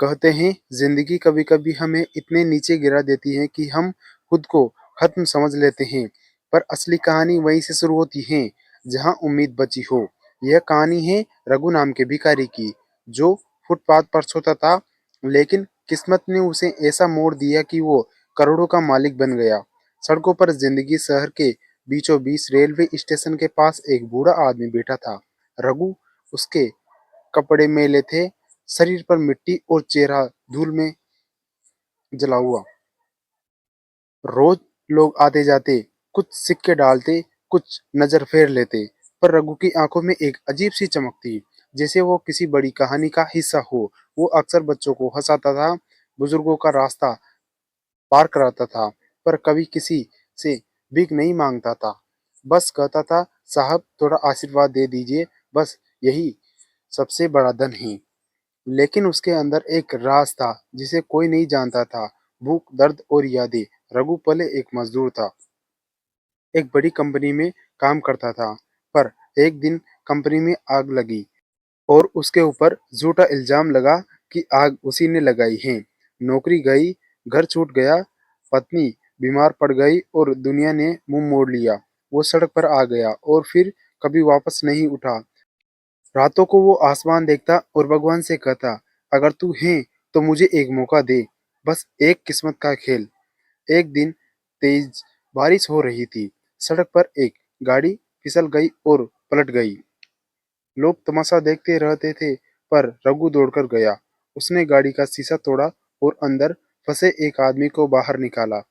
कहते हैं जिंदगी कभी कभी हमें इतने नीचे गिरा देती है कि हम खुद को खत्म समझ लेते हैं। पर असली कहानी वहीं से शुरू होती है जहां उम्मीद बची हो। यह कहानी है रघु नाम के भिखारी की, जो फुटपाथ पर सोता था, लेकिन किस्मत ने उसे ऐसा मोड़ दिया कि वो करोड़ों का मालिक बन गया। सड़कों पर जिंदगी, शहर के बीचों बीच रेलवे स्टेशन के पास एक बूढ़ा आदमी बैठा था। रघु, उसके कपड़े मैले थे, शरीर पर मिट्टी और चेहरा धूल में जला हुआ। रोज लोग आते जाते, कुछ सिक्के डालते, कुछ नजर फेर लेते, पर रघु की आंखों में एक अजीब सी चमक थी, जैसे वो किसी बड़ी कहानी का हिस्सा हो। वो अक्सर बच्चों को हंसाता था, बुजुर्गों का रास्ता पार कराता था, पर कभी किसी से भीख नहीं मांगता था। बस कहता था, साहब थोड़ा आशीर्वाद दे दीजिए, बस यही सबसे बड़ा धन है। लेकिन उसके अंदर एक राज था जिसे कोई नहीं जानता था। भूख, दर्द और यादें। रघु पहले एक मजदूर था, एक बड़ी कंपनी में काम करता था। पर एक दिन कंपनी में आग लगी और उसके ऊपर झूठा इल्जाम लगा कि आग उसी ने लगाई है। नौकरी गई, घर छूट गया, पत्नी बीमार पड़ गई और दुनिया ने मुंह मोड़ लिया। वो सड़क पर आ गया और फिर कभी वापस नहीं उठा। रातों को वो आसमान देखता और भगवान से कहता, अगर तू है तो मुझे एक मौका दे, बस एक किस्मत का खेल। एक दिन तेज बारिश हो रही थी। सड़क पर एक गाड़ी फिसल गई और पलट गई। लोग तमाशा देखते रहते थे, पर रघु दौड़कर गया। उसने गाड़ी का शीशा तोड़ा और अंदर फंसे एक आदमी को बाहर निकाला।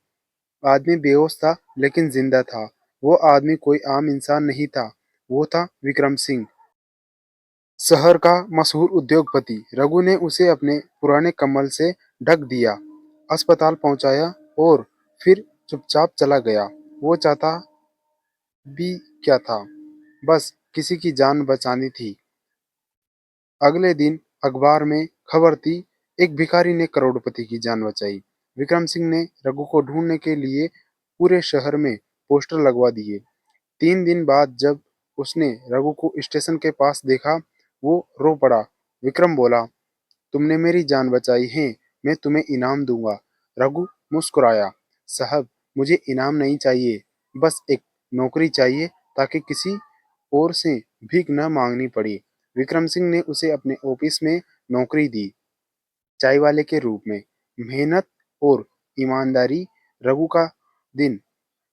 आदमी बेहोश था, लेकिन जिंदा था। वो आदमी कोई आम इंसान नहीं था, वो था विक्रम सिंह, शहर का मशहूर उद्योगपति। रघु ने उसे अपने पुराने कम्बल से ढक दिया, अस्पताल पहुंचाया और फिर चुपचाप चला गया। वो चाहता भी क्या था, बस किसी की जान बचानी थी। अगले दिन अखबार में खबर थी, एक भिखारी ने करोड़पति की जान बचाई। विक्रम सिंह ने रघु को ढूंढने के लिए पूरे शहर में पोस्टर लगवा दिए। 3 दिन बाद जब उसने रघु को स्टेशन के पास देखा, वो रो पड़ा। विक्रम बोला, तुमने मेरी जान बचाई है, मैं तुम्हें इनाम दूंगा। रघु मुस्कुराया, साहब मुझे इनाम नहीं चाहिए, बस एक नौकरी चाहिए, ताकि किसी और से भीख न मांगनी पड़े। विक्रम सिंह ने उसे अपने ऑफिस में नौकरी दी, चाय वाले के रूप में। मेहनत और ईमानदारी। रघु का दिन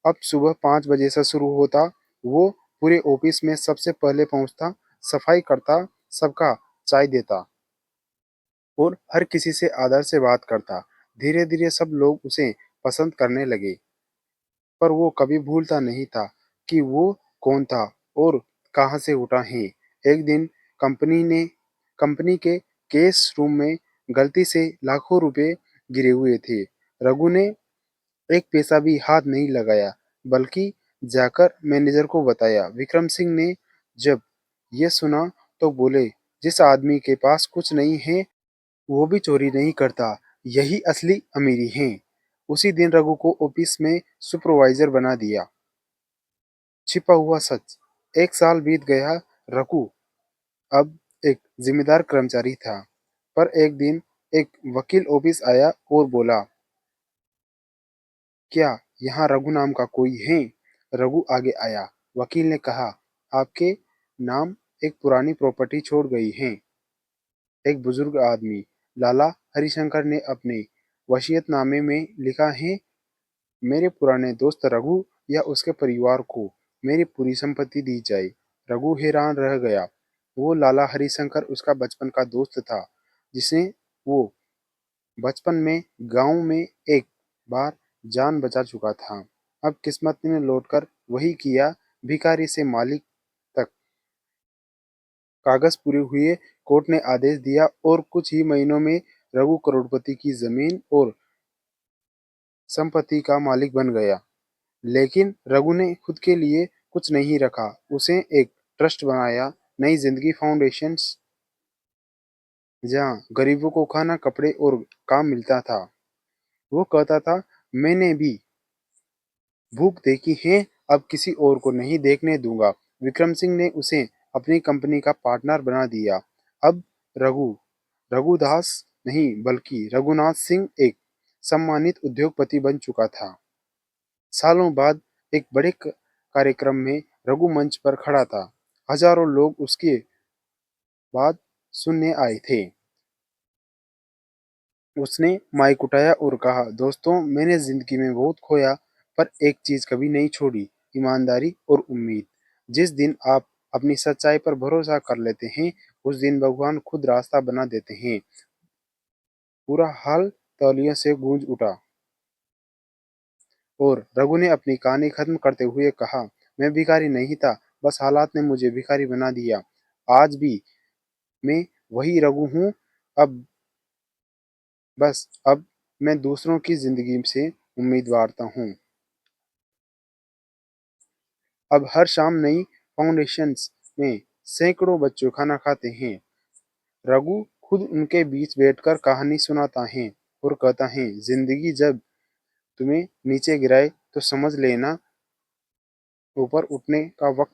अब सुबह 5 बजे से शुरू होता। वो पूरे ऑफिस में सबसे पहले पहुंचता, सफाई करता, सबका चाय देता और हर किसी से आदर से बात करता। धीरे धीरे सब लोग उसे पसंद करने लगे, पर वो कभी भूलता नहीं था कि वो कौन था और कहाँ से उठा है। एक दिन कंपनी के केस रूम में गलती से लाखों रुपए गिरे हुए थे। रघु ने एक पैसा भी हाथ नहीं लगाया, बल्कि जाकर मैनेजर को बताया। विक्रम सिंह ने जब ये सुना तो बोले, जिस आदमी के पास कुछ नहीं है वो भी चोरी नहीं करता, यही असली अमीरी है। उसी दिन रघु को ऑफिस में सुपरवाइजर बना दिया। छिपा हुआ सच। 1 साल बीत गया। रघु अब एक जिम्मेदार कर्मचारी था। पर एक दिन एक वकील ऑफिस आया और बोला, क्या यहाँ रघु नाम का कोई है? रघु आगे आया। वकील ने कहा, आपके नाम एक पुरानी प्रॉपर्टी छोड़ गई है। एक बुजुर्ग आदमी, लाला हरिशंकर ने अपने वसीयतनामे में लिखा है, मेरे पुराने दोस्त रघु या उसके परिवार को मेरी पूरी संपत्ति दी जाए। रघु हैरान रह गया। वो लाला हरिशंकर उसका बचपन का दोस्त था, जिसे वो बचपन में गांव में एक बार जान बचा चुका था। अब किस्मत ने लौटकर वही किया। भिखारी से मालिक तक कागज पूरे हुए। कोर्ट ने आदेश दिया और कुछ ही महीनों में रघु करोड़पति की जमीन और संपत्ति का मालिक बन गया। लेकिन रघु ने खुद के लिए कुछ नहीं रखा। उसे एक ट्रस्ट बनाया, नई जिंदगी फाउंडेशन, जहाँ गरीबों को खाना, कपड़े और काम मिलता था। वो कहता था, मैंने भी भूख देखी है, अब किसी और को नहीं देखने दूंगा। विक्रम सिंह ने उसे अपनी कंपनी का पार्टनर बना दिया। अब रघु रघुदास नहीं बल्कि रघुनाथ सिंह एक सम्मानित उद्योगपति बन चुका था। सालों बाद एक बड़े कार्यक्रम में रघु मंच पर खड़ा था। हजारों लोग उसके बात सुनने आए थे। उसने माइक उठाया और कहा, दोस्तों, मैंने जिंदगी में बहुत खोया, पर एक चीज कभी नहीं छोड़ी, ईमानदारी और उम्मीद। जिस दिन आप अपनी सच्चाई पर भरोसा कर लेते हैं, उस दिन भगवान खुद रास्ता बना देते हैं। पूरा हाल तालियों से गूंज उठा और रघु ने अपनी कहानी खत्म करते हुए कहा, मैं भिखारी नहीं था, बस हालात ने मुझे भिखारी बना दिया। आज भी मैं वही रघु हूँ। अब अब मैं दूसरों की जिंदगी से उम्मीद वारता हूँ। अब हर शाम नई फाउंडेशंस में सैकड़ों बच्चे खाना खाते हैं। रघु खुद उनके बीच बैठकर कहानी सुनाता है और कहता है, जिंदगी जब तुम्हें नीचे गिराए तो समझ लेना ऊपर उठने का वक्त